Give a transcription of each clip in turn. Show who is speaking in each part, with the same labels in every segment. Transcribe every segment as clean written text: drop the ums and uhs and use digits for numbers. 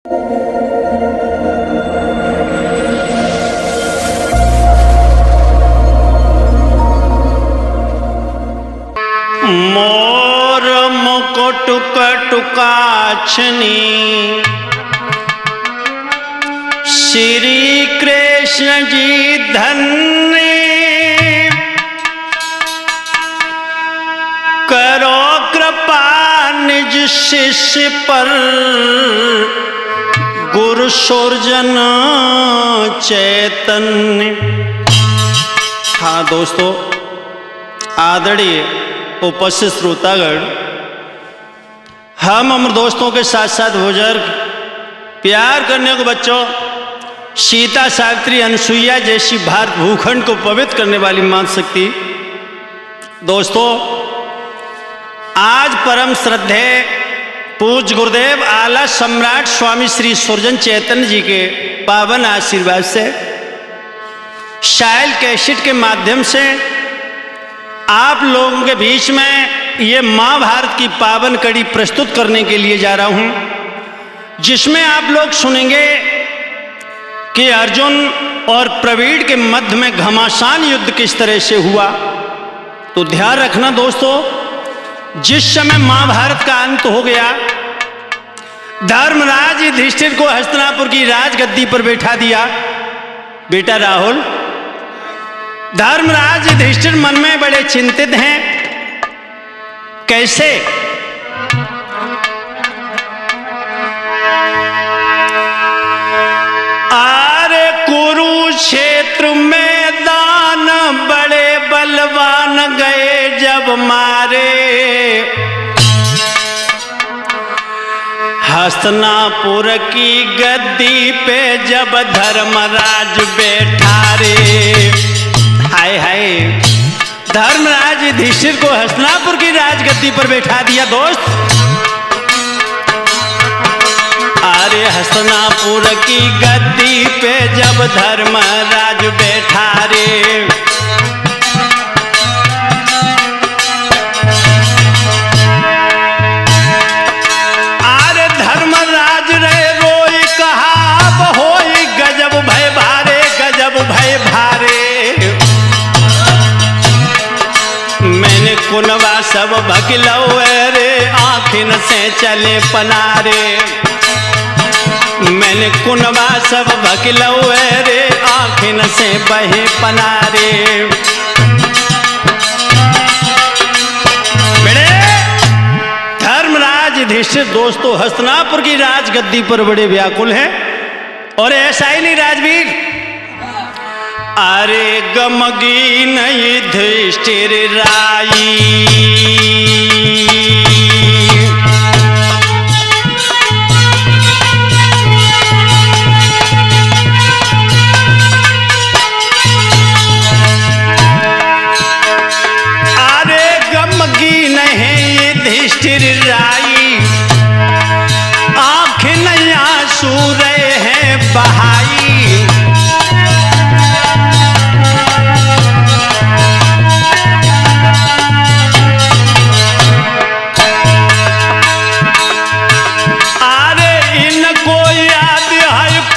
Speaker 1: मोर मुकुट कटुकाछनी श्री कृष्ण जी धन्य करो कृपा निज शिष्य पर गुरु सुरजन चैतन्य। हाँ दोस्तों, आदरणीय उपस्थित श्रोतागण, हम अमर दोस्तों के साथ साथ बुजुर्ग, प्यार करने को बच्चों, सीता सावित्री अनसुईया जैसी भारत भूखंड को पवित्र करने वाली मां शक्ति। दोस्तों, आज परम श्रद्धेय पूज्य गुरुदेव आला सम्राट स्वामी श्री सुरजन चैतन्य जी के पावन आशीर्वाद से शायल कैसेट के माध्यम से आप लोगों के बीच में ये महाभारत की पावन कड़ी प्रस्तुत करने के लिए जा रहा हूं, जिसमें आप लोग सुनेंगे कि अर्जुन और प्रवीण के मध्य में घमासान युद्ध किस तरह से हुआ। तो ध्यान रखना दोस्तों, जिस समय महाभारत का अंत हो गया, धर्मराज युधिष्ठिर को हस्तिनापुर की राजगद्दी पर बैठा दिया। बेटा राहुल, धर्मराज युधिष्ठिर मन में बड़े चिंतित हैं। कैसे? आरे कुरुक्षेत्र मैदान बड़े बलवान गए जब मारे, हस्तिनापुर की गद्दी पे जब धर्मराज बैठा रे। हाय हाय, धर्मराज युधिष्ठिर को हस्तिनापुर की राजगद्दी पर बैठा दिया दोस्त। अरे हस्तिनापुर की गद्दी पे जब धर्मराज बैठा रे, अरे धर्मराज रे रोई कहा होई गजब भय भारे, गजब भय भारे। मैंने कुनवा सब भकिलो रे आँखिन से चले पनारे, मैंने कुनवा सब भकिलो रे आँखिन से बहे पनारे। बड़े धर्मराज युधिष्ठिर दोस्तों हस्तिनापुर की राजगद्दी पर बड़े व्याकुल हैं। और ऐसा ही नहीं राजवीर, अरे गमगीन युधिष्ठिर राई, अरे गमगीन है युधिष्ठिर राई, आँखें नहीं आंसू रहे हैं बहाई।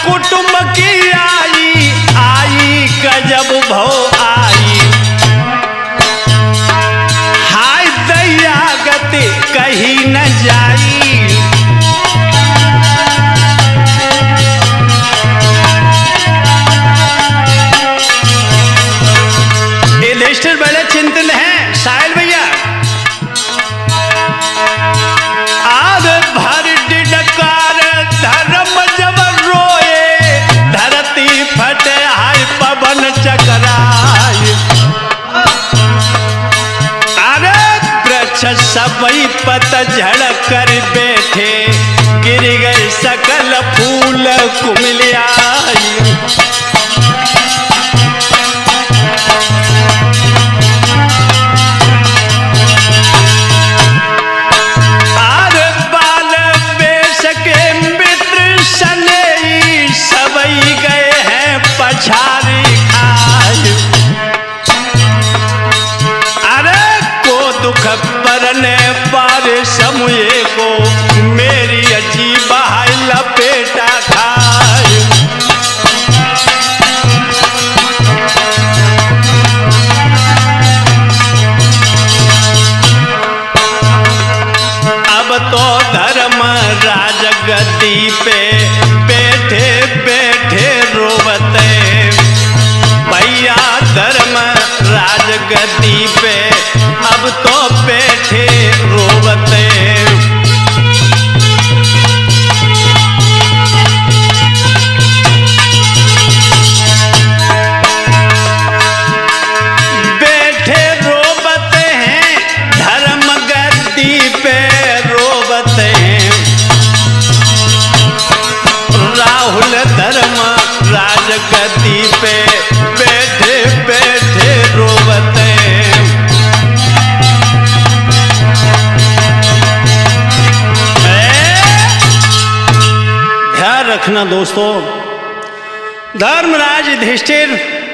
Speaker 1: कुटुंब की आई गजब भव आई, हाय दैया गति कहीं न जाई। युधिष्ठिर बड़े चिंतित हैं साहिल भैया। आग भर डिडकार धर्म जब रोए, धरती फटे हाय पवन चकराए। अरे वृक्ष सबई पतझड़ कर बैठे, गिर गए सकल फूल कुमिलियाई। पछारी खाए, अरे को दुख परने पर समूहे को मेरी अजीब हाय लपेटा गद्दी पे बैठे बैठे रोवते, भैया धर्म राज गद्दी पे अब तो बैठे रोवते। बैठे रोवते हैं धर्म गद्दी पे रोवते हैं, राहुल धर्म राज गद्दी पे बैठे बैठे रोवते। ध्यान रखना दोस्तों, धर्मराज युधिष्ठिर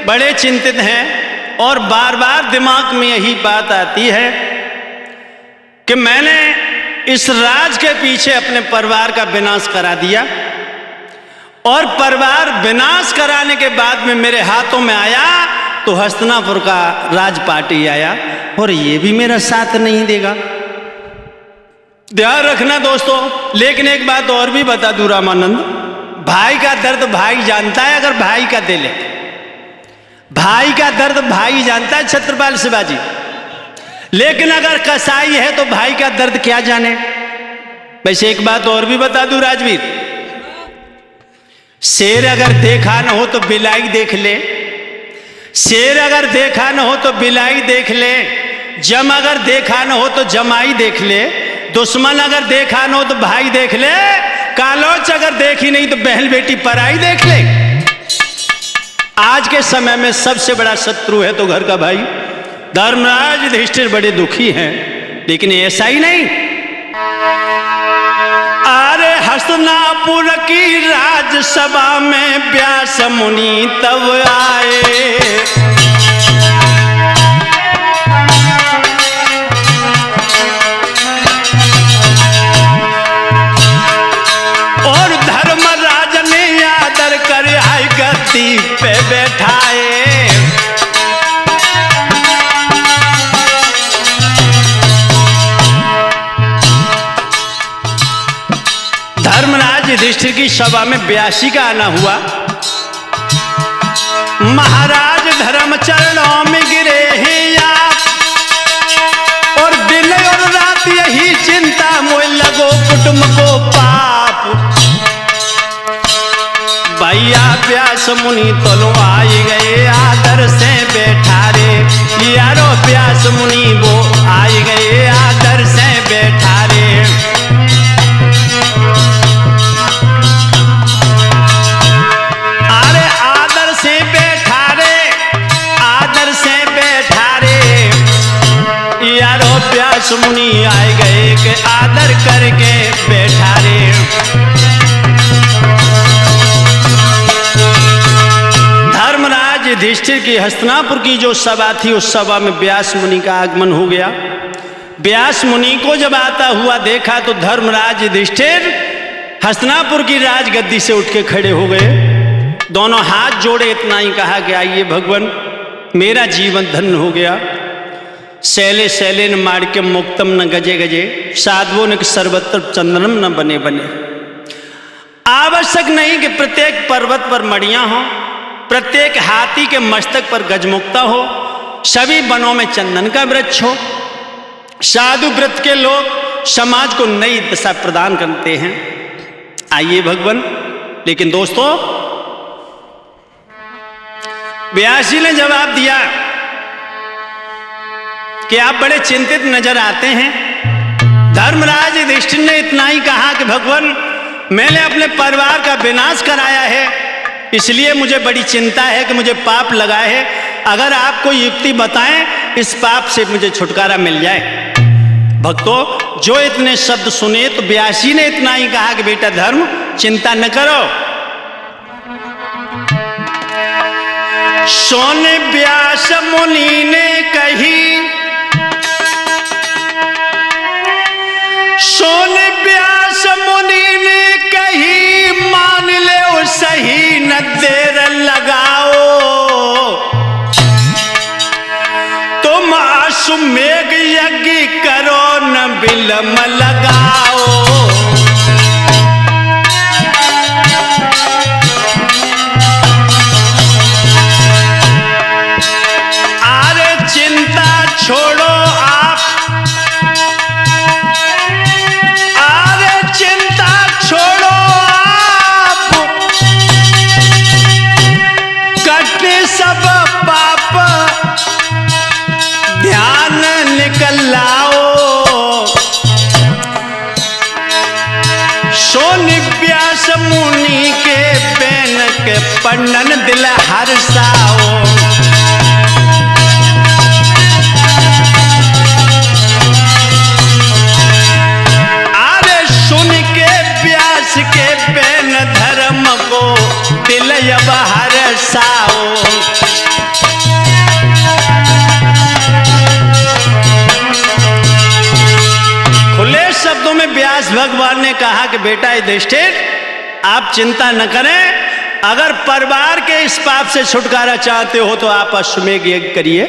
Speaker 1: बड़े चिंतित हैं और बार बार दिमाग में यही बात आती है कि मैंने इस राज के पीछे अपने परिवार का विनाश करा दिया और परिवार विनाश कराने के बाद में मेरे हाथों में आया तो हस्तिनापुर का राजपाटी आया और ये भी मेरा साथ नहीं देगा। ध्यान रखना दोस्तों, लेकिन एक बात और भी बता दूं रामानंद, भाई का दर्द भाई जानता है। अगर भाई का दिल है, भाई का दर्द भाई जानता है छत्रपाल शिवाजी, लेकिन अगर कसाई है तो भाई का दर्द क्या जाने। वैसे एक बात और भी बता दूं राजवीर, शेर अगर देखा न हो तो बिलाई देख ले, शेर अगर देखा न हो तो बिलाई देख ले, जम अगर देखा न हो तो जमाई देख ले, दुश्मन अगर देखा न हो तो भाई देख ले, कालोच अगर देखी नहीं तो बहन बेटी पराई देख ले। आज के समय में सबसे बड़ा शत्रु है तो घर का भाई। धर्मराज युधिष्ठिर बड़े दुखी हैं, लेकिन ऐसा ही नहीं। अरे हस्तिनापुर की राजसभा में व्यास मुनि तब आए, और धर्मराज ने आदर कर आई गद्दी पे बैठाए। धर्मराज युधिष्ठिर की सभा में 82 का आना हुआ। महाराज धर्म चरणों में गिरे हैं आप, और दिन और रात यही चिंता मोह लगो कुटुंब को पाप। भैया व्यास मुनि तलो आई गए आदर से बैठा रे, यारो व्यास मुनि वो आई गए आदर से बैठा रे। व्यास मुनि आए गए के आदर करके बैठा रे। धर्मराज युधिष्ठिर की हस्तिनापुर की जो सभा थी उस सभा में व्यास मुनि का आगमन हो गया। व्यास मुनि को जब आता हुआ देखा तो धर्मराज युधिष्ठिर हस्तिनापुर की राजगद्दी से उठ के खड़े हो गए, दोनों हाथ जोड़े इतना ही कहा कि आइए भगवान, मेरा जीवन धन्य हो गया। शैले शैले न माणिक्यम मुक्तम न गजे गजे, साधवों ने सर्वत्र चंदनम न बने बने। आवश्यक नहीं कि प्रत्येक पर्वत पर मड़ियां हो, प्रत्येक हाथी के मस्तक पर गजमुक्ता हो, सभी वनों में चंदन का वृक्ष हो। साधु व्रत के लोग समाज को नई दिशा प्रदान करते हैं। आइए भगवान। लेकिन दोस्तों, व्यास जी ने जवाब दिया कि आप बड़े चिंतित नजर आते हैं। धर्मराज युधिष्ठिर ने इतना ही कहा कि भगवान, मैंने अपने परिवार का विनाश कराया है, इसलिए मुझे बड़ी चिंता है कि मुझे पाप लगा है। अगर आप कोई युक्ति बताएं इस पाप से मुझे छुटकारा मिल जाए। भक्तों, जो इतने शब्द सुने तो व्यास जी ने इतना ही कहा कि बेटा धर्म, चिंता न करो। सोने व्यास मुनि ने कही, सोने व्यास मुनि ने कही, मान ले ओ सही न देर लगाओ। तुम अश्वमेघ यज्ञ करो न विलंब लगाओ। के पंडन दिल हर्षाओ। अरे सुन के व्यास के बेन धर्म को दिल अब हर्षाओ। खुले शब्दों में व्यास भगवान ने कहा कि बेटा युधिष्ठिर, आप चिंता न करें, अगर परिवार के इस पाप से छुटकारा चाहते हो तो आप अश्वमेध यज्ञ करिए,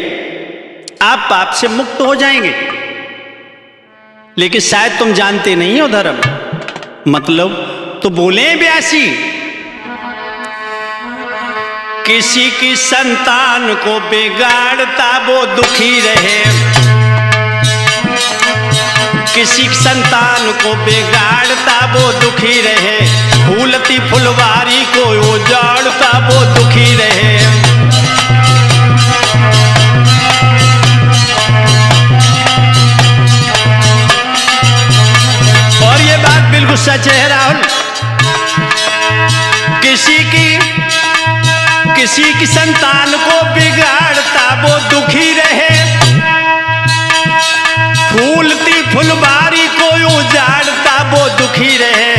Speaker 1: आप पाप से मुक्त हो जाएंगे। लेकिन शायद तुम जानते नहीं हो धर्म, मतलब तो बोले व्यासी, किसी की संतान को बिगाड़ता वो दुखी रहे, किसी संतान को बिगाड़ता वो दुखी रहे, फूलती फुलवारी को उजाड़ता वो दुखी रहे। और ये बात बिल्कुल सच है राहुल, किसी की संतान को बिगाड़ता वो दुखी रहे, फूलती फुलवारी को उजाड़ता वो दुखी रहे,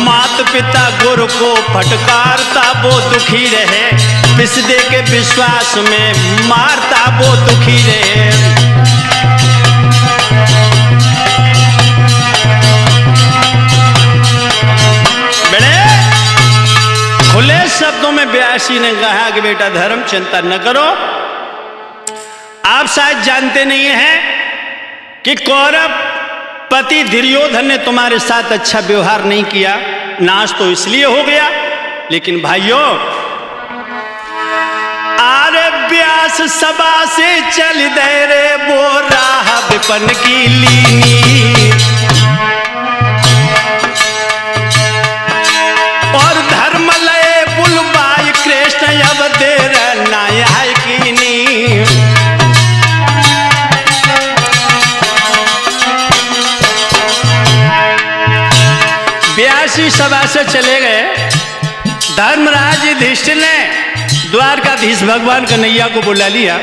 Speaker 1: माता पिता गुरु को फटकारता वो दुखी रहे, विष दे के विश्वास में मारता वो दुखी रहे। बड़े खुले शब्दों में व्यासी ने कहा कि बेटा धर्म चिंता न करो, आप शायद जानते नहीं हैं कि कौरव पति दुर्योधन ने तुम्हारे साथ अच्छा व्यवहार नहीं किया, नाश तो इसलिए हो गया। लेकिन भाइयों, आरे व्यास सभा से चल दे रे वो राह विपन की लीनी, और धर्म लय बुलवाई कृष्ण अब देर नायाय कीनी। व्यासी सभा से चले गए। धर्मराज युधिष्ठिर ने द्वारकाधीश भगवान कन्हैया को बुला लिया।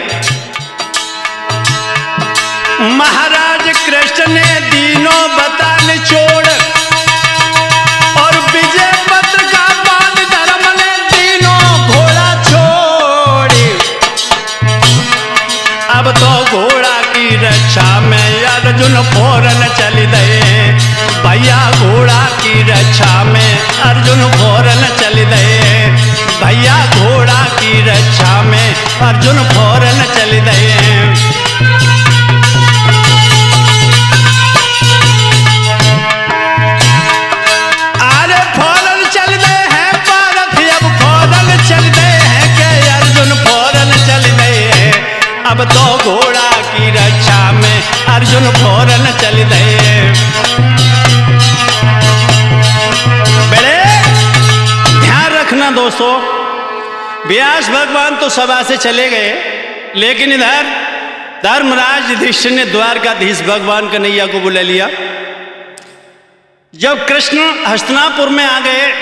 Speaker 1: महाराज कृष्ण ने तीनों बतान छोड़ और विजय पत्र का बाण धर्म ने तीनों घोड़ा छोड़ी। अब तो घोड़ा की रक्षा में अर्जुन फौरन चल गए, भैया घोड़ा की रक्षा में अर्जुन फौरन चल गए, भैया घोड़ा की रक्षा में अर्जुन फौरन चल गए। अरे फौरन चल गए हैं पारथ, अब फौरन चल गए हैं कि अर्जुन फौरन चल गए, अब तो घोड़ा की रक्षा में अर्जुन फौरन चल गए। दोस्तों, व्यास भगवान तो सभा से चले गए, लेकिन इधर धर्मराज युधिष्ठिर ने द्वारकाधीश भगवान कन्हैया को बुला लिया। जब कृष्ण हस्तिनापुर में आ गए,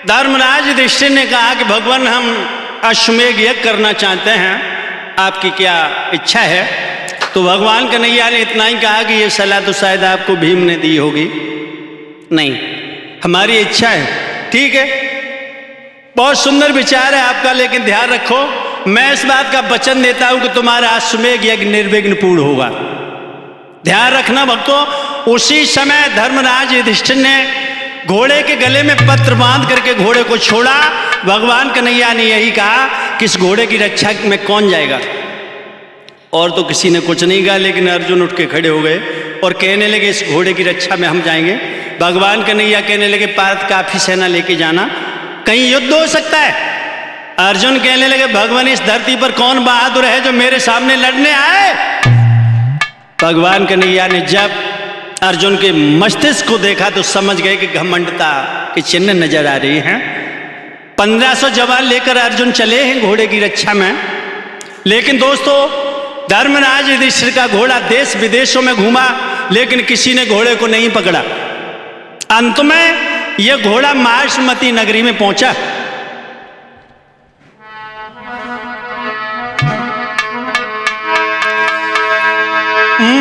Speaker 1: धर्मराज युधिष्ठिर ने कहा कि भगवान हम अश्वमेध यज्ञ करना चाहते हैं, आपकी क्या इच्छा है? तो भगवान कन्हैया ने इतना ही कहा कि ये सलाह तो शायद आपको भीम ने दी होगी। नहीं, हमारी इच्छा है। ठीक है, बहुत सुंदर विचार है आपका, लेकिन ध्यान रखो, मैं इस बात का वचन देता हूं कि तुम्हारा अश्वमेध यज्ञ निर्विघ्न पूर्ण होगा। ध्यान रखना भक्तों। उसी समय धर्मराज युधिष्ठिर ने घोड़े के गले में पत्र बांध करके घोड़े को छोड़ा। भगवान कन्हैया ने यही कहा कि इस घोड़े की रक्षा में कौन जाएगा, और तो किसी ने कुछ नहीं कहा, लेकिन अर्जुन उठ के खड़े हो गए और कहने लगे इस घोड़े की रक्षा में हम जाएंगे। भगवान कन्हैया कहने लगे पार्थ काफी सेना लेके जाना, कहीं युद्ध हो सकता है। अर्जुन कहने लगे भगवान इस धरती पर कौन बहादुर है जो मेरे सामने लड़ने आए। भगवान कन्हैया ने जब अर्जुन के मस्तिष्क को देखा तो समझ गए कि घमंडता के चिन्ह नजर आ रही हैं। 1500 जवान लेकर अर्जुन चले हैं घोड़े की रक्षा में, लेकिन दोस्तों धर्मराज युधिष्ठिर का घोड़ा देश विदेशों में घूमा, लेकिन किसी ने घोड़े को नहीं पकड़ा। अंत में यह घोड़ा माहिष्मती नगरी में पहुंचा।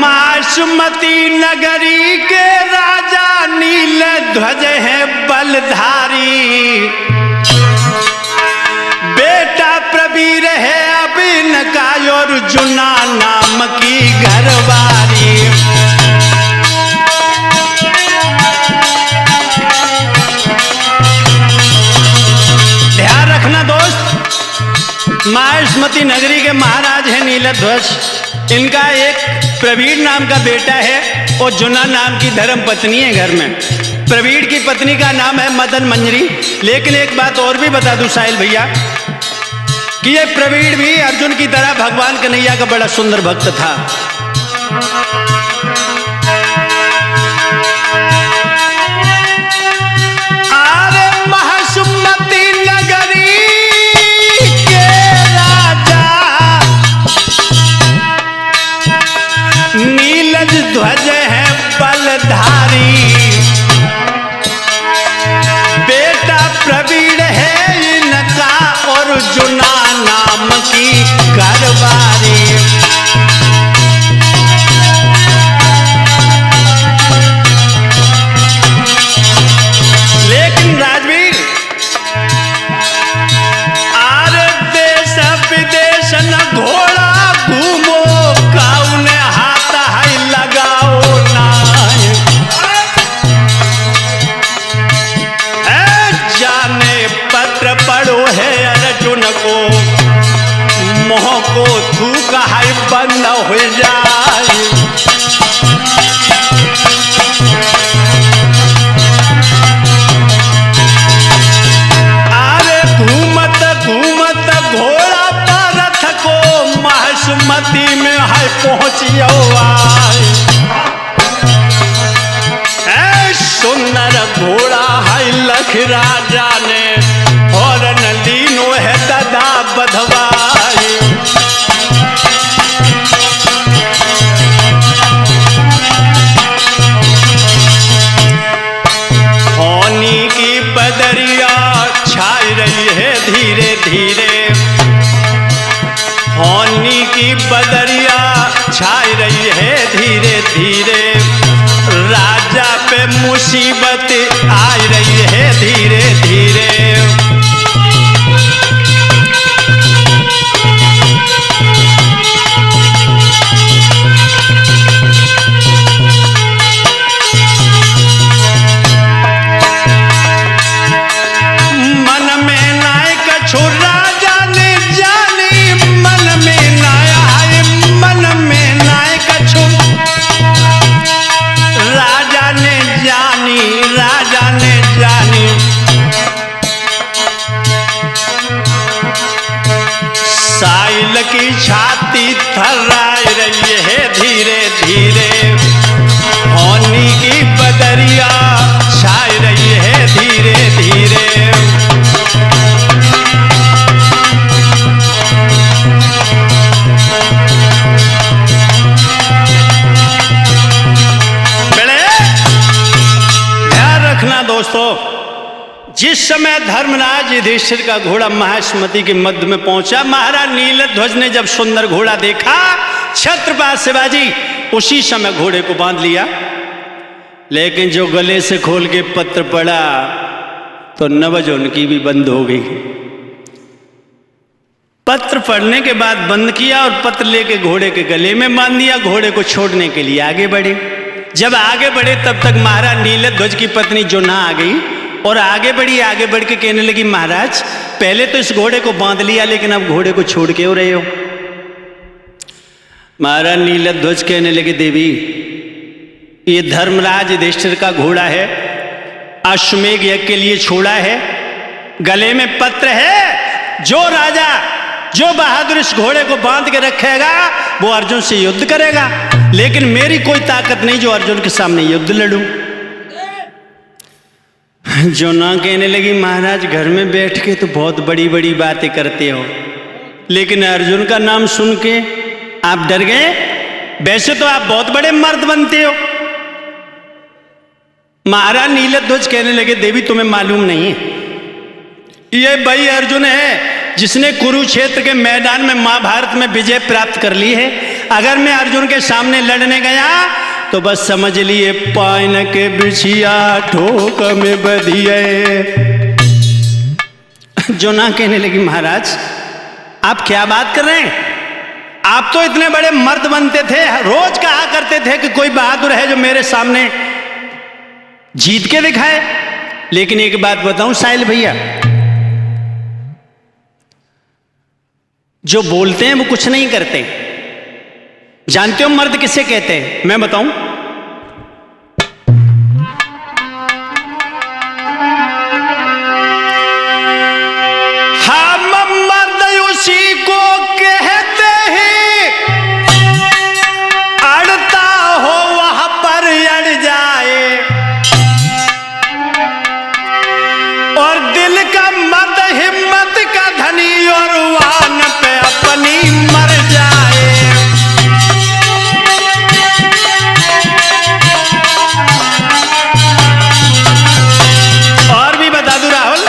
Speaker 1: माहिष्मती नगरी के राजा नील ध्वज है बलधारी, बेटा प्रवीर है अभिन का और जुना नाम की घरवारी। ध्यान रखना दोस्त, माहिष्मती नगरी के महाराज है नीलध्वज। इनका एक प्रवीण नाम का बेटा है और जुना नाम की धर्म पत्नी है घर में। प्रवीण की पत्नी का नाम है मदन मंजरी। लेकिन एक बात और भी बता दूं साहिल भैया कि ये प्रवीण भी अर्जुन की तरह भगवान कन्हैया का बड़ा सुंदर भक्त था। अरे माहिष्मती नगरी के राजा नीलज ध्वज है बलधारी, बेटा प्रवीण है इनका और जुना नाम की घरवारी। लेकिन राजवीर आरे देश विदेश न घोड़ा घूमो काउन हाथ है लगाओ ना, जाने पत्र पढ़ो है अर्जुन को मोह को थूक है बंद हो जाए। अरे घूमत घूमत घोड़ा पर रथ को माहिष्मती में है पहुंचियो आए। सुंदर घोड़ा है लख राजा ने और नलीनो है दादा बधवाई। होनी की बदरिया छाई रही है धीरे धीरे, होनी की बदरिया छाई रही है धीरे धीरे, राजा पे मुसीबत आई रही है धीरे धीरे। मन में नायक छु राजा ने जानी, मन में नाया मन में नायक छु राजा ने जानी, राजा ने जानी। साहिल की छाती थर्राई रही है धीरे धीरे, होनी की बदरिया छाई रही है धीरे धीरे। दोस्तों, जिस समय धर्मराज युधिष्ठिर का घोड़ा माहिष्मती के मध्य में पहुंचा, महाराज नीलध्वज ने जब सुंदर घोड़ा देखा, छत्रपति शिवाजी उसी समय घोड़े को बांध लिया। लेकिन जो गले से खोल के पत्र पड़ा तो नवज उनकी भी बंद हो गई। पत्र पढ़ने के बाद बंद किया और पत्र लेके घोड़े के गले में बांध दिया। घोड़े को छोड़ने के लिए आगे बढ़े। जब आगे बढ़े तब तक महाराज नीलध्वज की पत्नी जोना आ गई और आगे बढ़ी। आगे बढ़ के कहने लगी, महाराज पहले तो इस घोड़े को बांध लिया, लेकिन अब घोड़े को छोड़ क्यों रहे हो? महाराज नीलध्वज कहने लगे, देवी ये धर्मराज युधिष्ठिर का घोड़ा है, अश्वमेध यज्ञ के लिए छोड़ा है, गले में पत्र है। जो राजा जो बहादुर इस घोड़े को बांध के रखेगा वो अर्जुन से युद्ध करेगा, लेकिन मेरी कोई ताकत नहीं जो अर्जुन के सामने युद्ध लड़ूं। जो ना कहने लगी, महाराज घर में बैठ के तो बहुत बड़ी बड़ी बातें करते हो, लेकिन अर्जुन का नाम सुन के आप डर गए? वैसे तो आप बहुत बड़े मर्द बनते हो। महाराज नीलध्वज कहने लगे, देवी तुम्हें मालूम नहीं है, ये वही अर्जुन है जिसने कुरुक्षेत्र के मैदान में महाभारत में विजय प्राप्त कर ली है। अगर मैं अर्जुन के सामने लड़ने गया तो बस समझ लिए पाइन के बिछिया ठोक में बधिए। जोना कहने लगी, महाराज आप क्या बात कर रहे हैं? आप तो इतने बड़े मर्द बनते थे, रोज कहा करते थे कि कोई बहादुर है जो मेरे सामने जीत के दिखाए। लेकिन एक बात बताऊं साहिल भैया, जो बोलते हैं वो कुछ नहीं करते। जानते हो मर्द किसे कहते हैं? मैं बताऊं, हम मर्द उसी को कहते हैं, अड़ता हो वहां पर अड़ जाए, और दिल का मर्द हिम्मत का धनी और वान पे अपनी मर जाए। और भी बता दूं राहुल,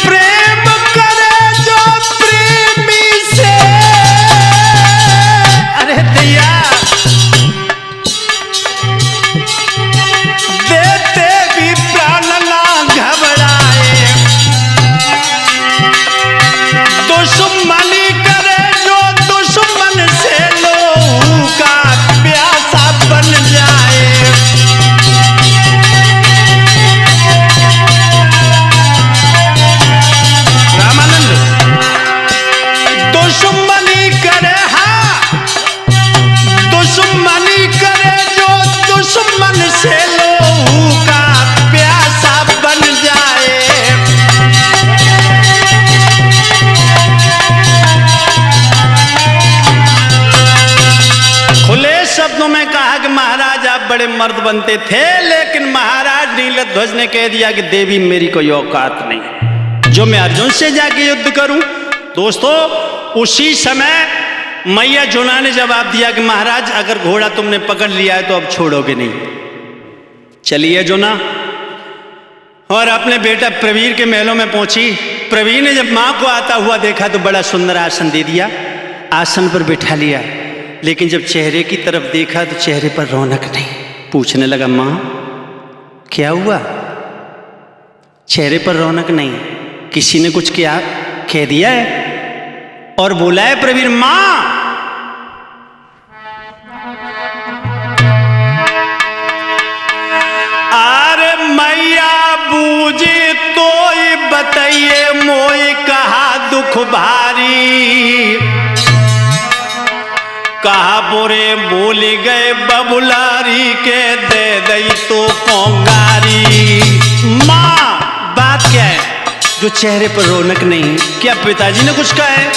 Speaker 1: प्रेम करे जो प्रेमी से, अरे दैया देते भी प्राण ना घबराए, दुश्मनी करे जो दुश्मन से लोहू का प्यासा बन जाए। रामानंद, दुश्मनी करे, हाँ दुश्मनी करे जो दुश्मन से लोहू का प्यासा बन जाए। खुले शब्दों में कहा कि महाराज आप बड़े मर्द बनते थे, लेकिन महाराज नीलध्वज ने कह दिया कि देवी मेरी कोई औकात नहीं जो मैं अर्जुन से जाके युद्ध करूं। दोस्तों उसी समय मैया जोना ने जवाब दिया कि महाराज अगर घोड़ा तुमने पकड़ लिया है तो अब छोड़ोगे नहीं। चलिए जोना और अपने बेटा प्रवीर के महलों में पहुंची। प्रवीर ने जब मां को आता हुआ देखा तो बड़ा सुंदर आसन दे दिया, आसन पर बिठा लिया, लेकिन जब चेहरे की तरफ देखा तो चेहरे पर रौनक नहीं। पूछने लगा, मां क्या हुआ? चेहरे पर रौनक नहीं, किसी ने कुछ क्या कह दिया है? और बोला है प्रवीर, मां अरे मैया बूझी तो बताइए मोई कहा दुख भारी, कहा बोरे बोली गए बबुलारी के दे दई तो पोंगारी। मां बात क्या है जो चेहरे पर रौनक नहीं? क्या पिताजी ने कुछ कहा है?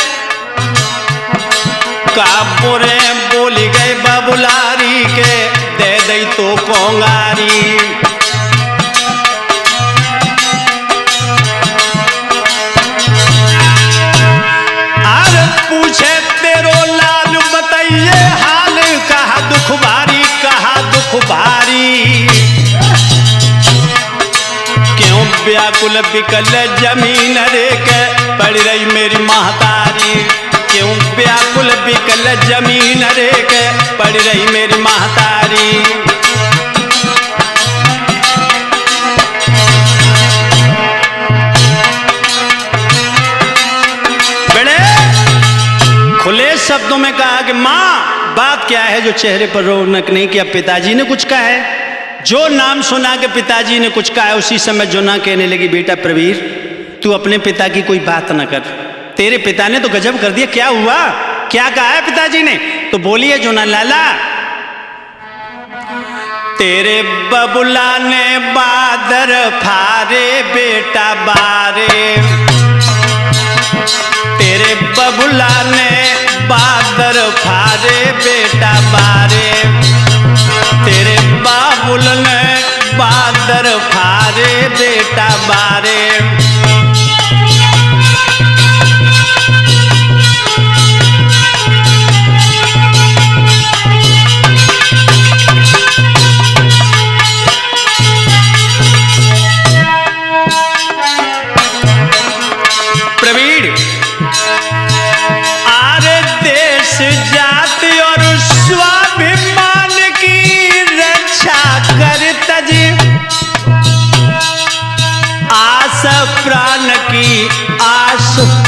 Speaker 1: कहा बोरे बोली गए बबुलारी के दे दई तो पोंगारी। अरे पूछे तेरो लाल बताइए हाल, कहा दुख भारी, कहा दुख भारी। क्यों व्याकुल बिकल जमीन रे के पड़ रही मेरी महतारी, क्यों व्याकुल बिकल जमीन रे के पड़ रही मेरी महतारी। बड़े खुले शब्दों में कहा कि मां बात क्या है जो चेहरे पर रौनक नहीं? क्या पिताजी ने कुछ कहा है? जो नाम सुना के पिताजी ने कुछ कहा है उसी समय जोना कहने लगी, बेटा प्रवीर तू अपने पिता की कोई बात न कर, तेरे पिता ने तो गजब कर दिया। क्या हुआ? क्या कहा है पिताजी ने? तो बोलिए जोना लाला, तेरे बबुला ने बादर फारे बेटा बारे, तेरे बबुला ने बादर फारे बेटा बारे, तेरे बाबुल ने बादर फारे बेटा बारे।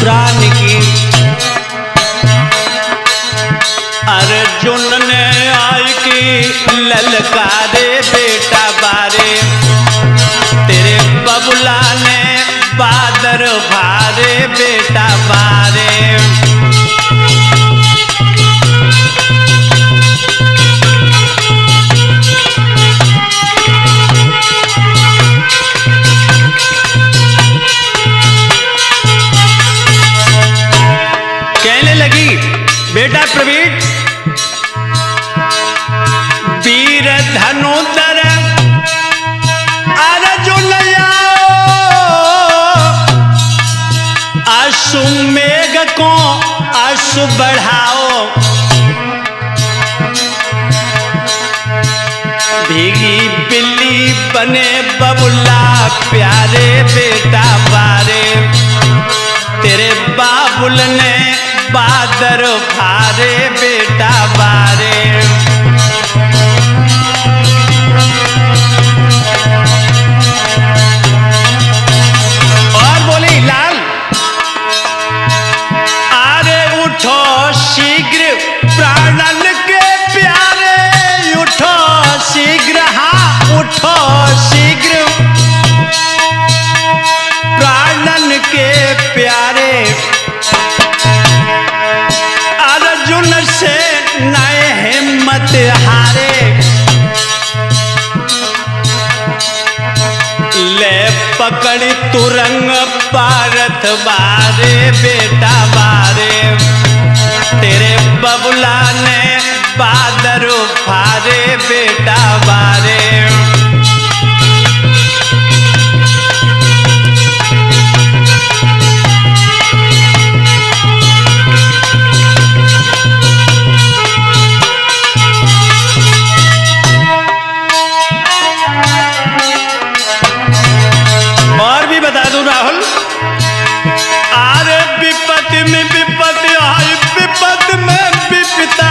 Speaker 1: परशुराम की। अर्जुन ने आय की ललकारे बेटा बारे, तेरे बबुला ने बादर भारे बेटा बारे। कहने लगी बेटा प्रवीण, वीर धनुधर अर्जुन अश्वमेघ को अश्व बढ़ाओ, भीगी बिल्ली बने बबुला प्यारे बेटा बारे, तेरे बाबुल ने बादर भारे बेटा बारे। और बोली लाल, अरे उठो शीघ्र प्राणन के प्यारे, उठो शीघ्र, हाँ उठो शीघ्र प्राणन के प्यारे, अर्जुन से नए हिम्मत हारे। ले पकड़ी तुरंग पारथ बारे बेटा बारे, तेरे बबुला ने बादर फारे बेटा बारे। और भी बता दूं राहुल, अरे विपत्ति में विपत्ति आई, विपत्ति में विपता,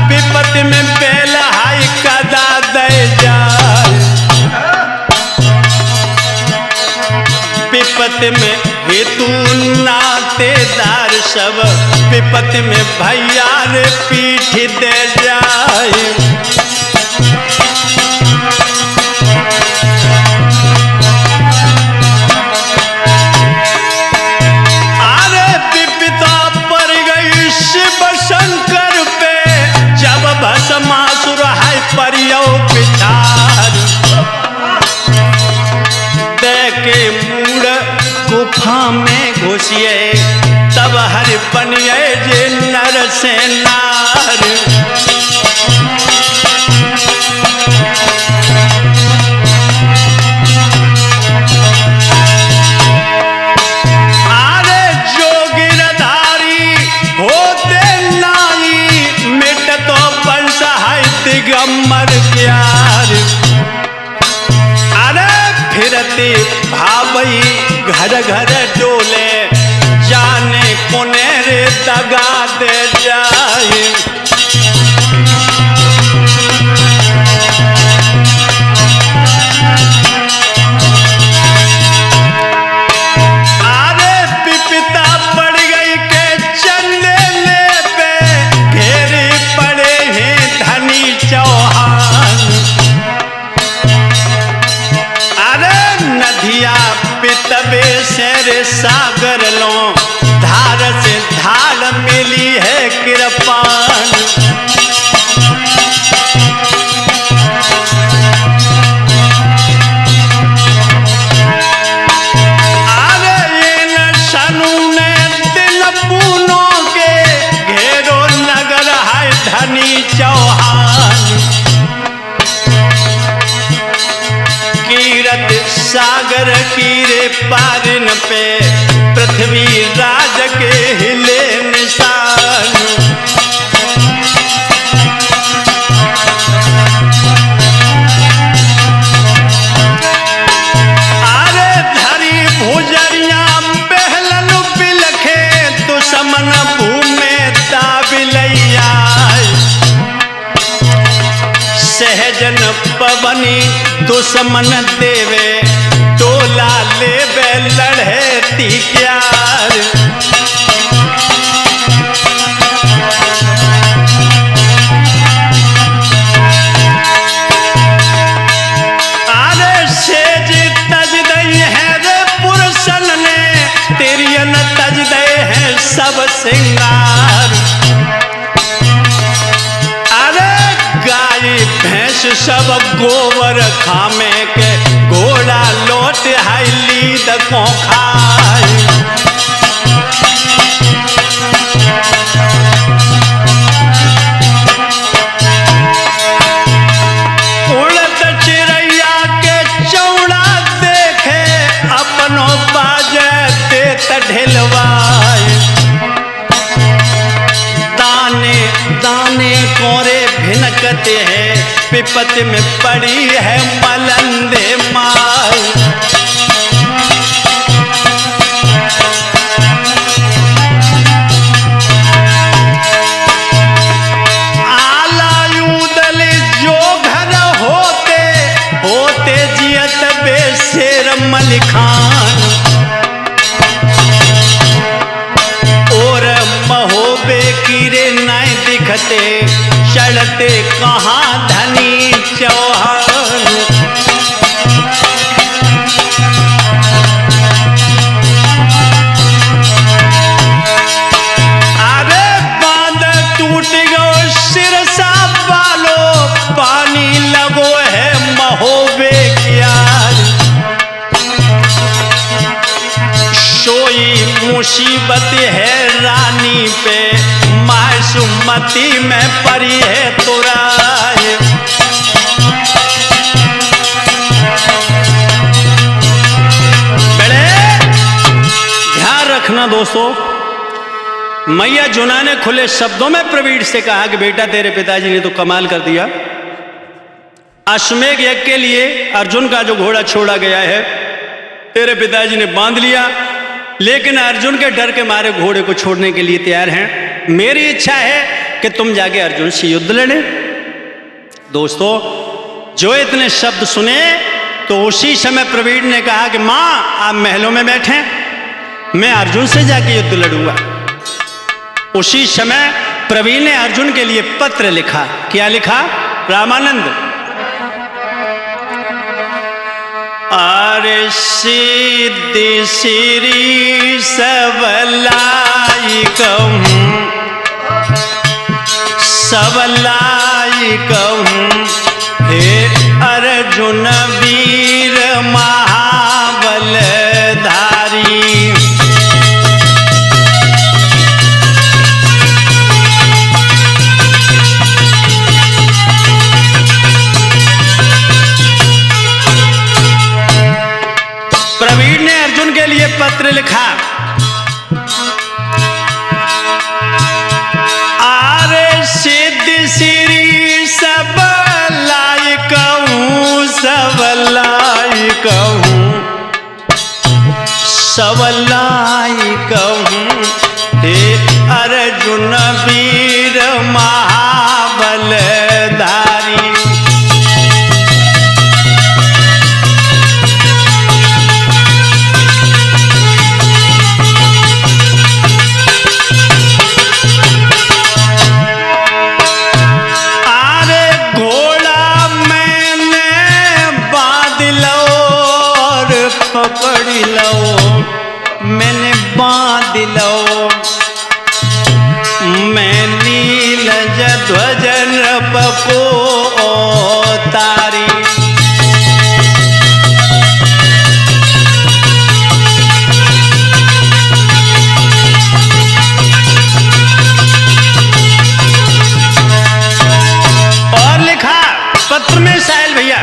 Speaker 1: विपत्ति में बेल हाई कदा दे जाए, विपत्ति में हेतु नातेदार सब, विपत्ति में भैया रे पीठ दे जाए। भस्मासुर है परियो पिठार, देखे मूड गुफा में घुसिए, तब हर बनिए जे नर से नार। अरे जो गिरधारी होते नाई, मिट तो पंच है दिगंबर प्यार। अरे फिरती भावई घर घर डोले, जाने कोने रे दगा दे जाए। अरे पिपिता पड़ गई के चंदेले पे, घेरे पड़े हैं धनी चौहान। अरे नदिया पितबे से रे सागर लो, धार से धार मिली है कृपान। अरे ये न सनु ने दिल पूनों के, घेरो नगर है धनी चौहान। कीरत सागर कीरे पारिन पे, पृथ्वी राज के हिले निशान। अरे धरी भुजरिया बहलन बिलखे, दुश्मन भूमे दाबिलैया। सहजन पवनी दुश्मन देवे, टोल गोला ले बे लड़े ती क्यार। आरे सेज तज दई है रे पुरसन ने, तेरियन तज दे है सब सिंगार। भैंस सब गोबर खामे के, घोड़ा लोट हाईली दको खाए। उड़त चिड़ैया के चौड़ा देखे, अपनो बाजे देत ढेलवाए। दाने दाने कोरे भिनकते हैं, विपत में पड़ी है मलंदे माई। आला यूदल जो घर होते होते जियत बेशेर मलिखान। और महोबे कीरे नाय दिखते, चढ़ते कहाँ धनी चौहान। अरे बांध टूट गो सिरसा वालो, पानी लगो है महोबे क्यार। सोई मुसीबत है रानी पे, मासूमती में परी है तुराए। बड़े ध्यान रखना दोस्तों, मैया जुना ने खुले शब्दों में प्रवीण से कहा कि बेटा तेरे पिताजी ने तो कमाल कर दिया। अश्वमेध यज्ञ के लिए अर्जुन का जो घोड़ा छोड़ा गया है, तेरे पिताजी ने बांध लिया, लेकिन अर्जुन के डर के मारे घोड़े को छोड़ने के लिए तैयार हैं। मेरी इच्छा है कि तुम जाके अर्जुन से युद्ध लड़े। दोस्तों, जो इतने शब्द सुने तो उसी समय प्रवीण ने कहा कि मां आप महलों में बैठे, मैं अर्जुन से जाके युद्ध लड़ूंगा। उसी समय प्रवीण ने अर्जुन के लिए पत्र लिखा। क्या लिखा? रामानंद, अरे सिद्धि श्री सबलाई कहूँ, सबलाई कहूँ, हे अर्जुन वीर महाबलधारी। प्रवीण ने अर्जुन के लिए पत्र लिखा। आरे सिद्धि श्री सबलाई कहूँ, सबलाई कहूँ, सबलाई कहूँ, हे अर्जुन वीर महाबलधारी। पकड़ लो मैंने बांध लो, मैं नीलज ध्वजन को तारी। और लिखा पत्र में साहिल भैया,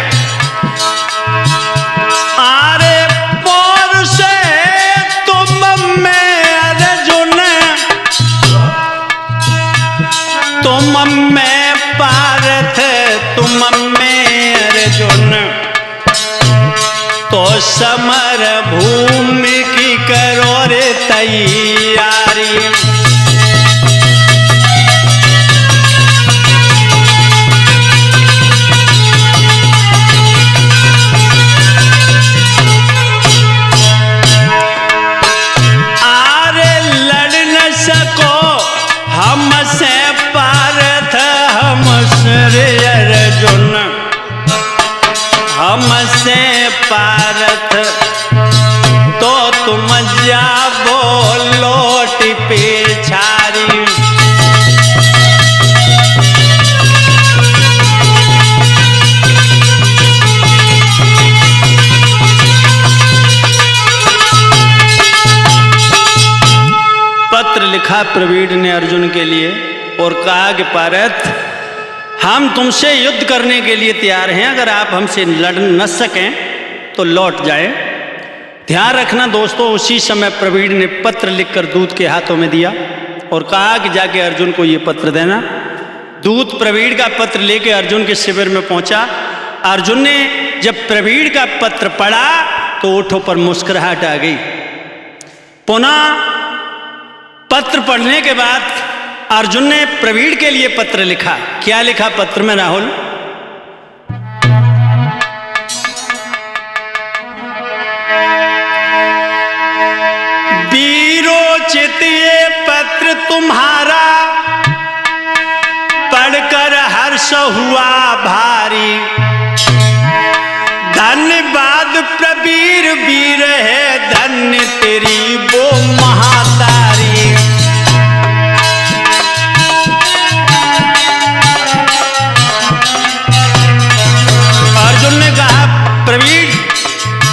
Speaker 1: तुम में पारथ तुम में अर्जुन, तो समर भूमि की करो रे तैयारी। पारथ, तो तुम जाबो लौट पेछारी। पत्र लिखा प्रवीण ने अर्जुन के लिए और कहा कि पारथ, हम तुमसे युद्ध करने के लिए तैयार हैं, अगर आप हमसे लड़ न सकें तो लौट जाएं। ध्यान रखना दोस्तों, उसी समय प्रवीण ने पत्र लिखकर दूत के हाथों में दिया और कहा कि जाके अर्जुन को ये पत्र देना। दूत प्रवीण का पत्र लेके अर्जुन के शिविर में पहुंचा। अर्जुन ने जब प्रवीण का पत्र पढ़ा तो ओठों पर मुस्कुराहट आ गई। पुनः पत्र पढ़ने के बाद अर्जुन ने प्रवीण के लिए पत्र लिखा। क्या लिखा पत्र में राहुल? वीरोचित ये पत्र तुम्हारा, पढ़कर हर्ष हुआ भारी। धन्यवाद प्रवीर वीर है, धन्य तेरी वो महातारी। अर्जुन ने कहा प्रवीण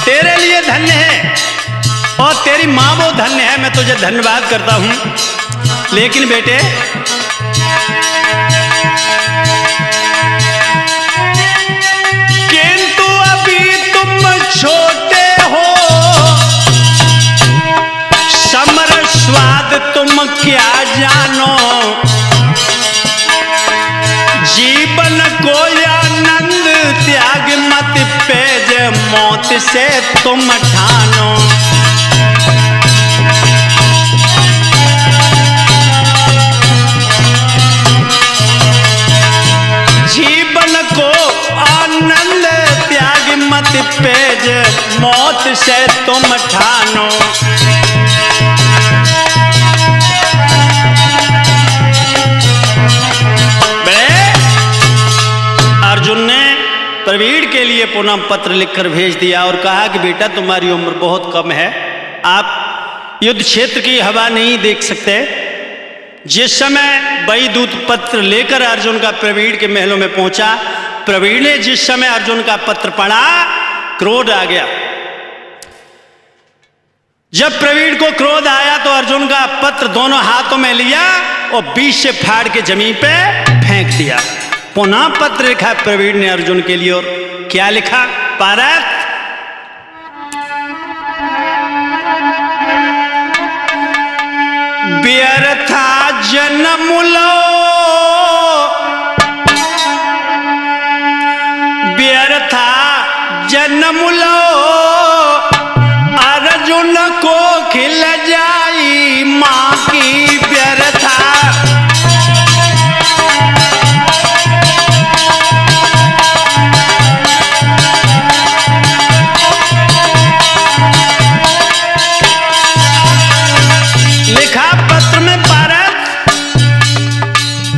Speaker 1: तेरे लिए धन्य है और तेरी मां वो धन्य है, मैं तुझे धन्यवाद करता हूं। लेकिन बेटे किंतु अभी तुम छोटे हो, समर स्वाद तुम क्या जानो। जीवन को आनंद त्याग मत पेज, मौत से तुम ठानो। जीवन को आनंद त्याग मत पेज, मौत से तुम ठानो। अर्जुन ने प्रवीण के लिए पुनः पत्र लिखकर भेज दिया और कहा कि बेटा तुम्हारी उम्र बहुत कम है, आप युद्ध क्षेत्र की हवा नहीं देख सकते। जिस समय वही दूत पत्र लेकर अर्जुन का प्रवीण के महलों में पहुंचा, प्रवीण ने जिस समय अर्जुन का पत्र पढ़ा क्रोध आ गया। जब प्रवीण को क्रोध आया तो अर्जुन का पत्र दोनों हाथों में लिया और बीच से फाड़ के जमीन पे फेंक दिया। पुनः पत्र लिखा प्रवीण ने अर्जुन के लिए और क्या लिखा? पारथ व्यर्था जन्म लो, व्यर्था जन्म लो, अर्जुन को खिल जाई मां की व्यर्था।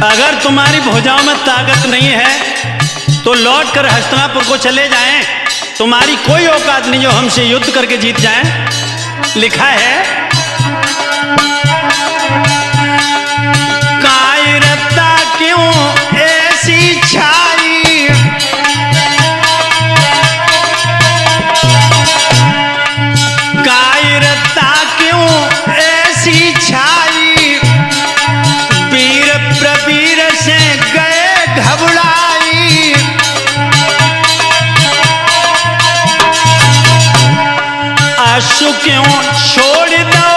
Speaker 1: अगर तुम्हारी भुजाओं में ताकत नहीं है तो लौटकर हस्तिनापुर को चले जाएं, तुम्हारी कोई औकात नहीं जो हमसे युद्ध करके जीत जाएं। लिखा है कायरता क्यों ऐसी छाई, कायरता क्यों ऐसी छाई, वीर प्रवीर से गए घबराई। आंसू क्यों छोड़ दो,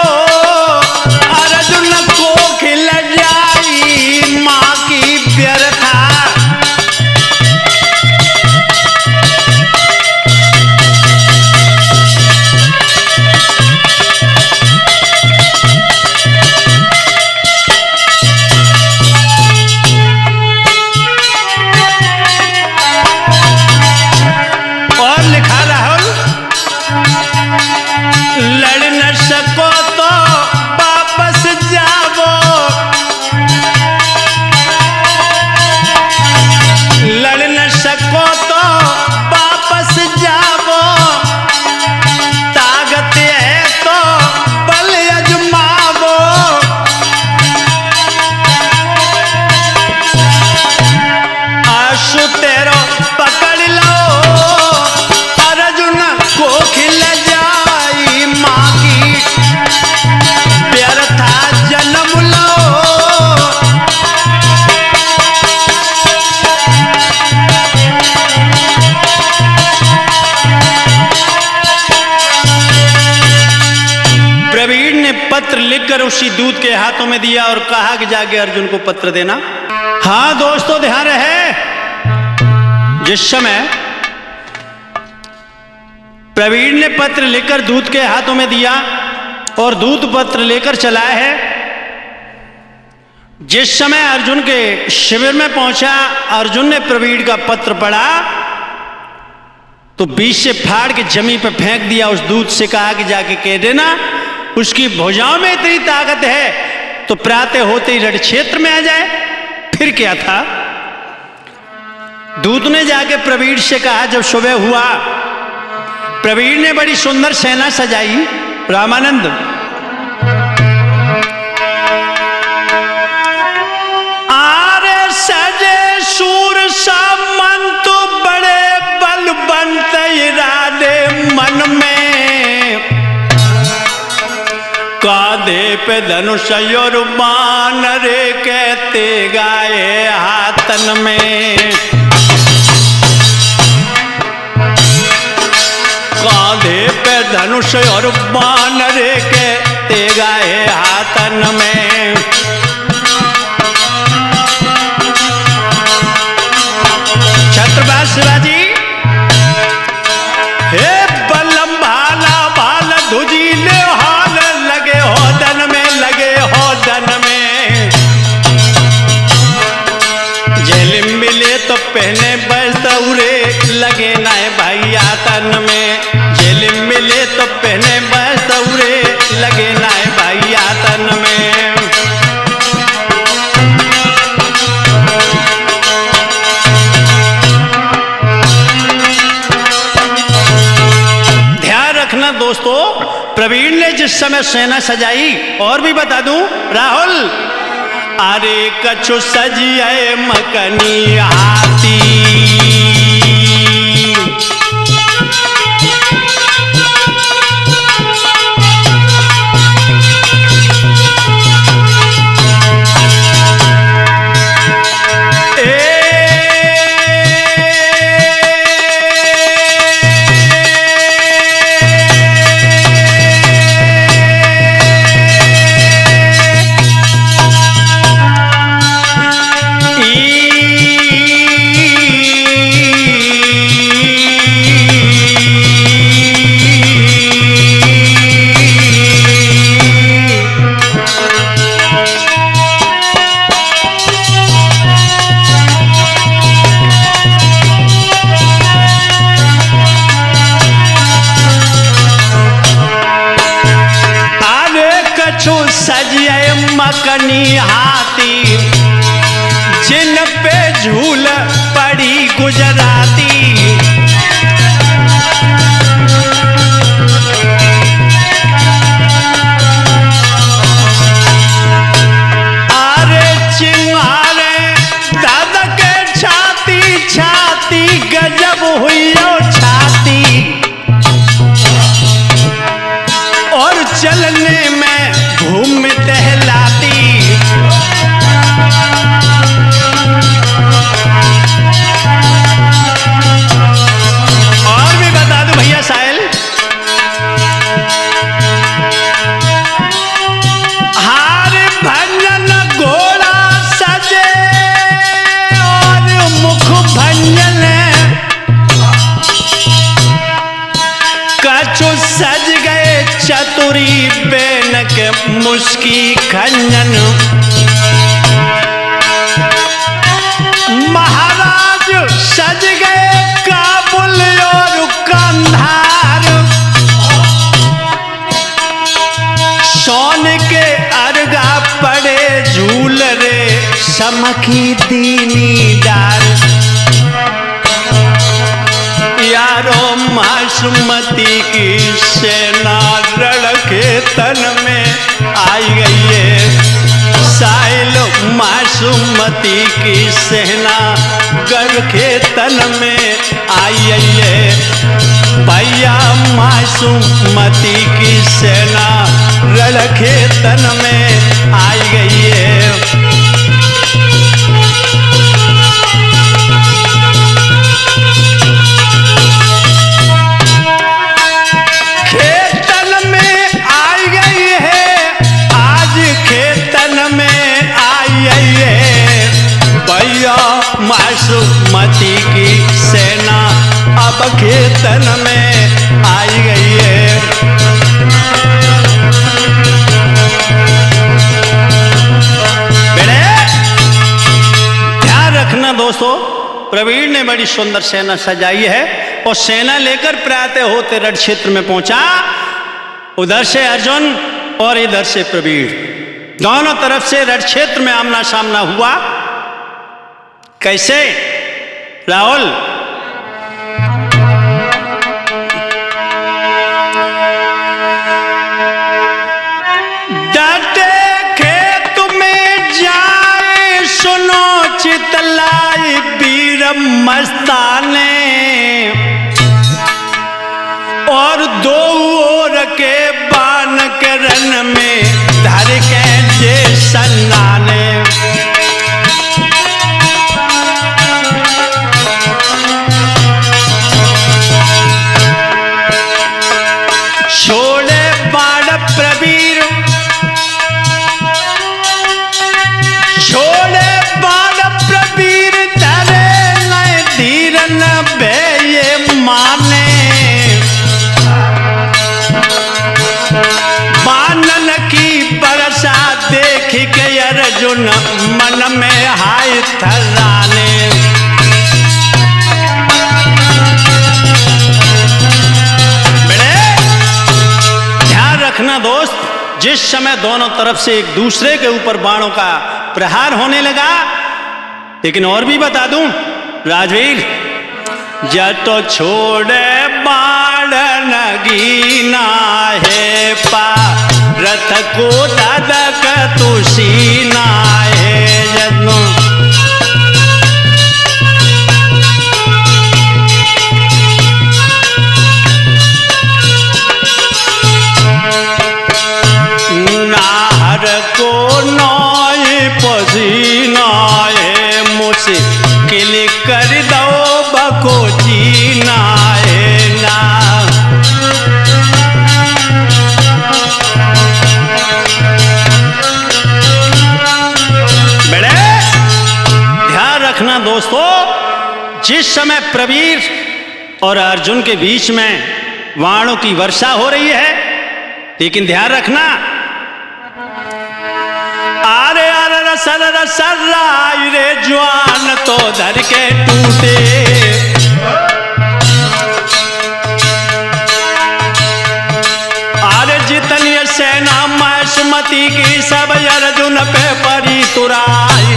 Speaker 1: अर्जुन को खिल जाई मां की व्यर्था। लिखकर उसी दूत के हाथों में दिया और कहा कि जाके अर्जुन को पत्र देना। हाँ दोस्तों, ध्यान रहे, जिस समय प्रवीण ने पत्र लेकर दूत के हाथों में दिया और दूत पत्र लेकर चला है, जिस समय अर्जुन के शिविर में पहुंचा, अर्जुन ने प्रवीण का पत्र पढ़ा तो बीच से फाड़ के जमीन पर फेंक दिया। उस दूत से कहा कि जाके कह देना उसकी भुजाओं में इतनी ताकत है तो प्रातः होते ही रण क्षेत्र में आ जाए। फिर क्या था, दूत ने जाके प्रवीण से कहा, जब सुबह हुआ, प्रवीण ने बड़ी सुंदर सेना सजाई। रामानंद, आरे सजे सूर सामंत बड़े बलवंत इरादे मन में, कांधे पे धनुष और बाण रे कहते गाए हाथन में, कांधे पे धनुष और बाण रे कहते गाए हाथन में। छत्रपति शिवाजी, हे बलम भाला भाल धुजीले हाल लगे हो दन में, लगे हो दन में, जेल मिले तो पहने बस्तौरे लगे ना भैया तन में, जेल मिले तो पहने बस्तौरे लगे ना भैया तन में। दोस्तों, प्रवीण ने जिस समय सेना सजाई, और भी बता दूं राहुल, अरे कछु सजिए मकनी हाथी, मकनी हाथी, जिन पे झूल पड़ी गुजराती, अरे चिंगारे दादा के छाती छाती, गजब हुई छाती, और चलने में घूम टहलाती, और भी बता दूं भैया साहिल, हार भंजन घोड़ा सजे और मुख भंजन, कछु सज गए चतुरी बेन के मुस्की खंजन, महाराज सज गए काबुल और कंधार, सोन के अर्गा पड़े झूल रे समखी दीनी डार, यारो मासूमती की सेना रण के तन में आई गई है, साहिल मासूमती की सेना गढ़ के तन में आई है, भैया मासूमती की सेना रण के तन में आई गई है। खेतन में आई गई है, आज मैदान में आई गई है। बेटे ध्यान रखना दोस्तों, प्रवीण ने बड़ी सुंदर सेना सजाई है और सेना लेकर प्रातः होते रण क्षेत्र में पहुंचा। उधर से अर्जुन और इधर से प्रवीण, दोनों तरफ से रण क्षेत्र में आमना सामना हुआ। कैसे राहुल? डटे खेत में जाए सुनो चितलाई वीर मस्ताने, और दो ओर के बाण के रन में धर के जे सन्नाने। छोड़े बाण प्रवीर, छोड़े बाण प्रवीर धरे नए धीरन भये माने। बानन की बरसा देख के अर्जुन मन में हाय थर्राने। रखना दोस्त, जिस समय दोनों तरफ से एक दूसरे के ऊपर बाणों का प्रहार होने लगा, लेकिन और भी बता दूं राजवीर, जब तो छोड़े बाण नगीना है पा रथ को दादक तुसीना है जन्म। नाहर को नए पसीना है मुश्किल कर दो बको जीना है ना। बेटे ध्यान रखना दोस्तों, जिस समय प्रवीर और अर्जुन के बीच में बाणों की वर्षा हो रही है, लेकिन ध्यान रखना आरे आरे रसल रसल राय रे जवान तो धर के टूटे। आरे जितनी सेना महेशमती की सब अर्जुन पे परी तुराई,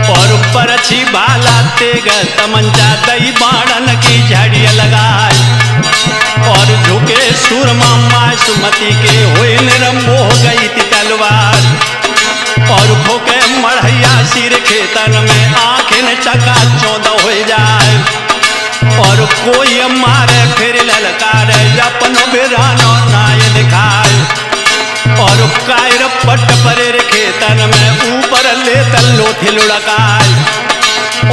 Speaker 1: और ऊपर अच्छी भाला तेग तमंचा दई बाणन की झड़िया लगाई। और झुके सूरमा मासूमती के हुए निरंबो हो गई थी तलवार, और भूखे मढ़ैया सिर खेतन में आंखें चका चौंध हो जाए। और कोई मारे फिर ललकारे अपन बिरानो नाय दिखाए। और कायर पट पर खेतन में ऊपर ले तल्लो थी लुढ़काए।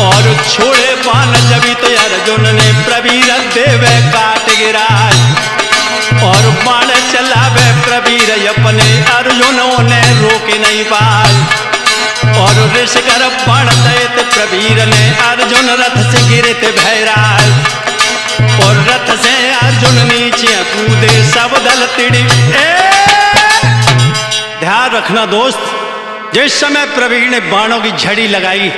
Speaker 1: और छोड़े बाण जबी तो अर्जुन ने प्रवीर देवे काट गिराए। और बाण चलावे प्रवीर अपने अर्जुनों ने रोक नहीं पाए। और ऋष कर बाण दैत प्रवीर ने अर्जुन रथ से गिरे थे भैराए। और रथ से अर्जुन नीचे कूदे सब दल तिड़ी। ध्यान रखना दोस्त, जिस समय प्रवीर ने बाणों की झड़ी लगाई,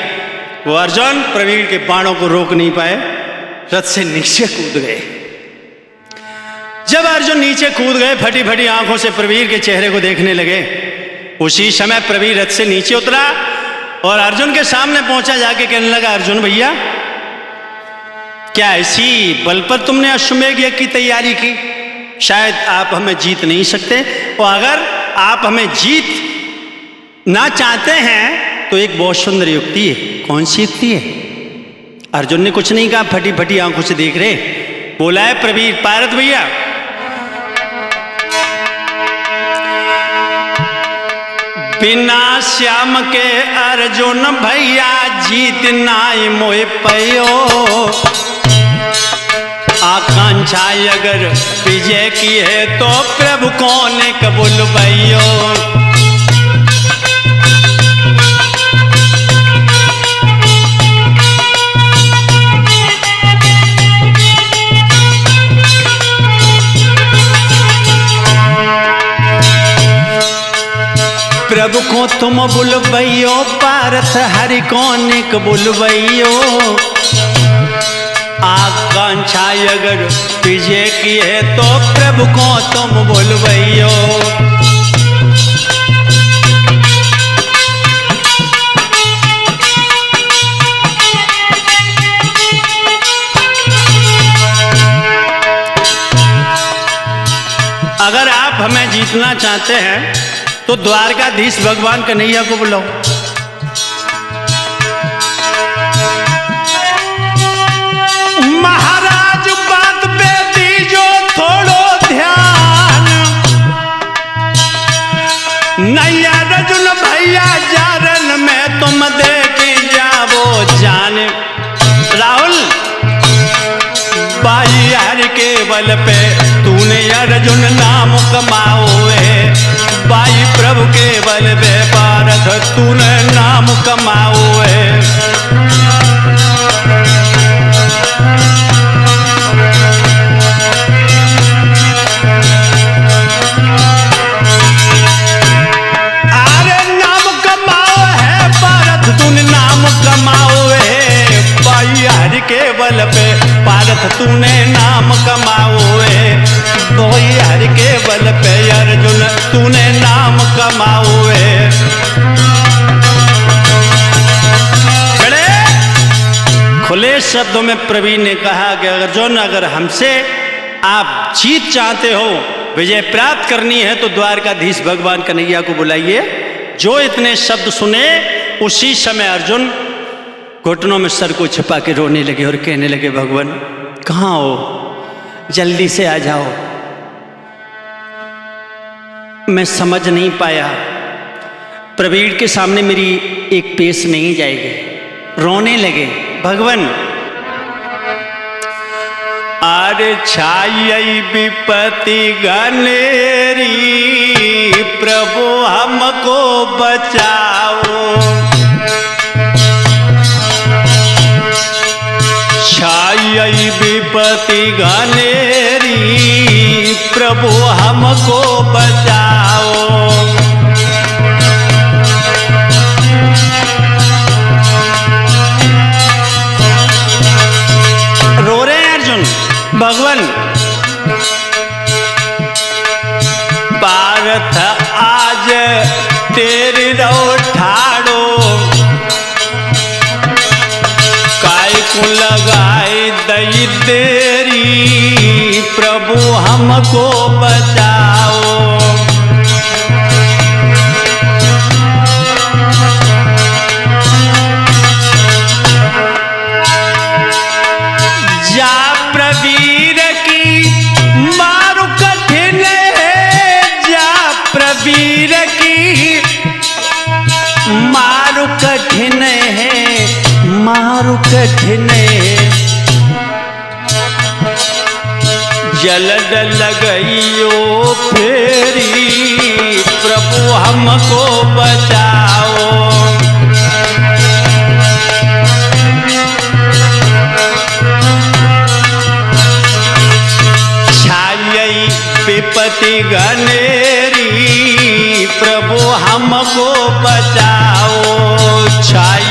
Speaker 1: वो अर्जुन प्रवीर के बाणों को रोक नहीं पाए, रथ से नीचे कूद गए। जब अर्जुन नीचे कूद गए, फटी फटी आंखों से प्रवीर के चेहरे को देखने लगे, उसी समय प्रवीर रथ से नीचे उतरा और अर्जुन के सामने पहुंचा, जाके कहने लगा, अर्जुन भैया क्या ऐसी बल पर तुमने अश्वमेध यज्ञ की तैयारी की? शायद आप हमें जीत नहीं सकते, और अगर आप हमें जीत ना चाहते हैं तो एक बहुत सुंदर युक्ति है। कौन सी युक्ति है? अर्जुन ने कुछ नहीं कहा, फटी फटी आंखों से देख रहे, बोला है प्रवीर, पारत भैया बिना श्याम के अर्जुन भैया जीत नाई मोह पयो। आकांक्षा अगर विजय की है तो प्रभु कौन कबूल भैयो। प्रभु को तुम बुलबैयो, पारथ हरि कौनिक बुलबैयो। आकांक्षा अगर विजय की है तो प्रभु को तुम बुलबैयो। अगर आप हमें जीतना चाहते हैं तो द्वारकाधीश भगवान कन्हैया को बुलाओ। महाराज बात पे दीजो थोड़ो ध्यान, नैया रजुन भैया जारन में तुम देखी जावो जान। राहुल बाई हर के बल पे तूने अर्जुन नाम कमाओ है, बाई प्रभु के बल पे पारथ तूने नाम कमाओ है। अरे नाम कमाओ है पारथ तूने नाम कमाओ है, बाई हरि के बल पे पारथ तूने नाम कमाओ है। कोई हरि के बल पे अर्जुन तूने नाम कमाओ है। खुले शब्दों में प्रवीण ने कहा कि अर्जुन अगर हमसे आप जीत चाहते हो, विजय प्राप्त करनी है तो द्वारकाधीश भगवान कन्हैया को बुलाइए। जो इतने शब्द सुने उसी समय अर्जुन घुटनों में सर को छिपा के रोने लगे और कहने लगे भगवान कहाँ हो, जल्दी से आ जाओ। मैं समझ नहीं पाया, प्रवीण के सामने मेरी एक पेश नहीं जाएगी। रोने लगे भगवान आरे छाई विपत्ति गनेरी, प्रभु हमको बचाओ। छाई विपत्ति गनेरी, प्रभु हमको बचाओ। रो रहे हैं अर्जुन भगवान पारथ आज तेरी रो ठाड़ो, काय को लगाए दई तेरी, प्रभु हमको बचाओ। जा प्रवीर की मारू कठिन है, जा प्रवीर की मारू कठिन है, मारू कठिन है। जलद लगइयो फेरी, प्रभु हमको बचाओ। छाई विपत्ति गनेरी, प्रभु हमको बचाओ। छाई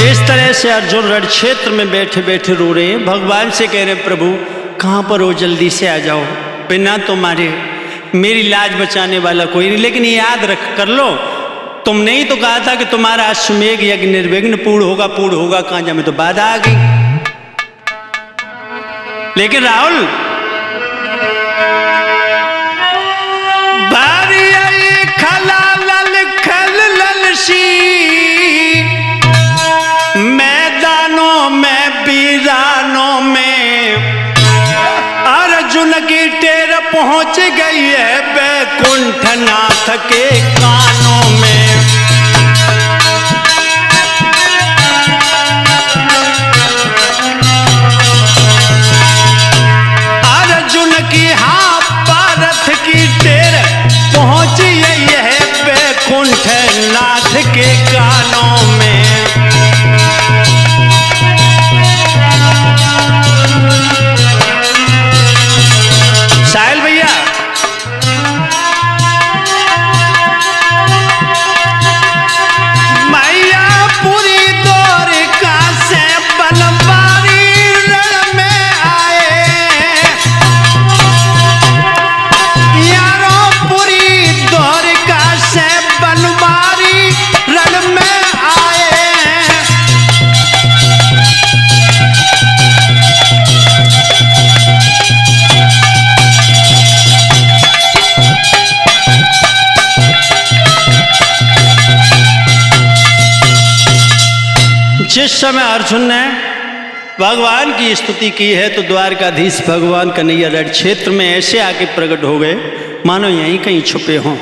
Speaker 1: इस तरह से अर्जुन रण क्षेत्र में बैठे बैठे रो रहे हैं, भगवान से कह रहे हैं प्रभु कहाँ पर हो, जल्दी से आ जाओ। बिना तुम्हारे मेरी लाज बचाने वाला कोई नहीं। लेकिन याद रख कर लो, तुमने ही तो कहा था कि तुम्हारा अश्वमेघ यज्ञ निर्विघ्न पूर्ण होगा, पूर्ण होगा। कहाँ जा में तो बाधा आ गई। लेकिन राहुल मैदानों में वीरानों में अर्जुन की टेर पहुंच गई है, बैकुंठ नाथ के कानों में। अर्जुन की हाँ पारथ की टेर पहुंच गई है, बैकुंठ नाथ के कानों में। जिस समय अर्जुन ने भगवान की स्तुति की है तो द्वारकाधीश भगवान कन्हैया रण क्षेत्र में ऐसे आके प्रकट हो गए मानो यहीं कहीं छुपे हों।